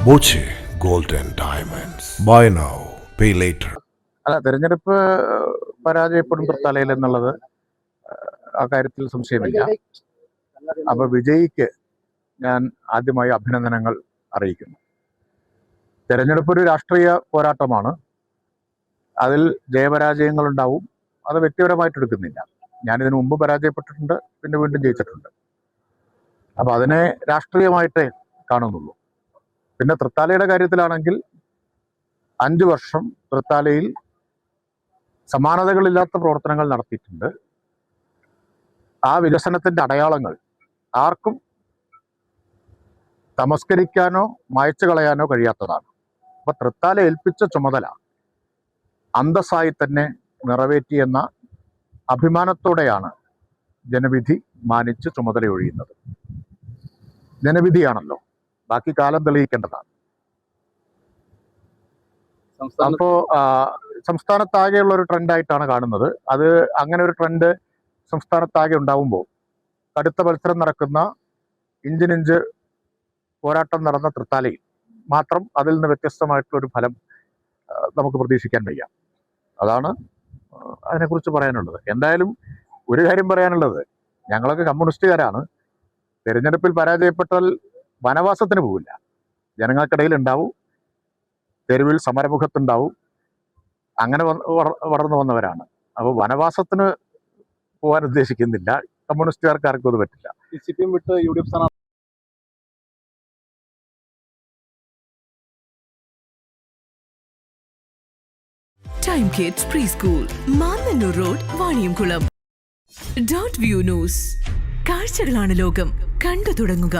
Boche gold and diamonds. Buy now pay later. അല്ല, തെരഞ്ഞെടുപ്പ് പരാജയപ്പെടും തൃത്താലയിൽ എന്നുള്ളത് ആ കാര്യത്തിൽ സംശയമില്ല. അപ്പൊ വിജയിക്ക് ഞാൻ ആദ്യമായി അഭിനന്ദനങ്ങൾ അറിയിക്കുന്നു. തെരഞ്ഞെടുപ്പ് ഒരു രാഷ്ട്രീയ പോരാട്ടമാണ്. അതിൽ ജയപരാജയങ്ങൾ ഉണ്ടാവും. അത് വ്യക്തിപരമായിട്ട് എടുക്കുന്നില്ല. ഞാനിതിനു മുമ്പ് പരാജയപ്പെട്ടിട്ടുണ്ട്, പിന്നെ വീണ്ടും ജയിച്ചിട്ടുണ്ട്. അപ്പൊ അതിനെ രാഷ്ട്രീയമായിട്ടേ കാണുന്നുള്ളൂ. പിന്നെ തൃത്താലയുടെ കാര്യത്തിലാണെങ്കിൽ 5 വർഷം തൃത്താലയിൽ സമാനതകളില്ലാത്ത പ്രവർത്തനങ്ങൾ നടത്തിയിട്ടുണ്ട്. ആ വികസനത്തിന്റെ അടയാളങ്ങൾ ആർക്കും തമസ്കരിക്കാനോ മായ്ച്ചു കളയാനോ കഴിയാത്തതാണ്. അപ്പൊ തൃത്താല ഏൽപ്പിച്ച ചുമതല അന്തസ്സായി തന്നെ നിറവേറ്റിയെന്ന അഭിമാനത്തോടെയാണ് ജനവിധി മാനിച്ച് ചുമതല ഒഴിയുന്നത്. ജനവിധിയാണല്ലോ, ബാക്കി കാലം തെളിയിക്കേണ്ടതാണ്. അപ്പോ സംസ്ഥാനത്താകെയുള്ള ഒരു ട്രെൻഡായിട്ടാണ് കാണുന്നത്. അത് അങ്ങനെ ഒരു ട്രെൻഡ് സംസ്ഥാനത്താകെ ഉണ്ടാവുമ്പോൾ കടുത്ത മത്സരം നടക്കുന്ന ഇഞ്ചിനിഞ്ച് പോരാട്ടം നടന്ന തൃത്താലയിൽ മാത്രം അതിൽ നിന്ന് വ്യത്യസ്തമായിട്ടുള്ളൊരു ഫലം നമുക്ക് പ്രതീക്ഷിക്കാൻ വയ്യ. അതാണ് അതിനെക്കുറിച്ച് പറയാനുള്ളത്. എന്തായാലും ഒരു കാര്യം പറയാനുള്ളത്, ഞങ്ങളൊക്കെ കമ്മ്യൂണിസ്റ്റുകാരാണ്. തെരഞ്ഞെടുപ്പിൽ പരാജയപ്പെട്ടാൽ വനവാസത്തിന് പോവില്ല. ജനങ്ങൾക്കിടയിൽ ഉണ്ടാവും, തെരുവിൽ സമരമുഖത്തുണ്ടാവും. അങ്ങനെ വളർന്നു വന്നവരാണ്. അപ്പോൾ വനവാസത്തിന് പോകാൻ ഉദ്ദേശിക്കുന്നില്ല. കമ്മ്യൂണിസ്റ്റുകാർക്ക് ആർക്കും അത് പറ്റില്ല. CPM വിട്ട് UDF സ്ഥാനാർത്ഥി time kids pre school, Mannannur road, Vaniyamkulam. .view news. കാഴ്ചകളാണ് ലോകം, കണ്ടു തുടങ്ങുക.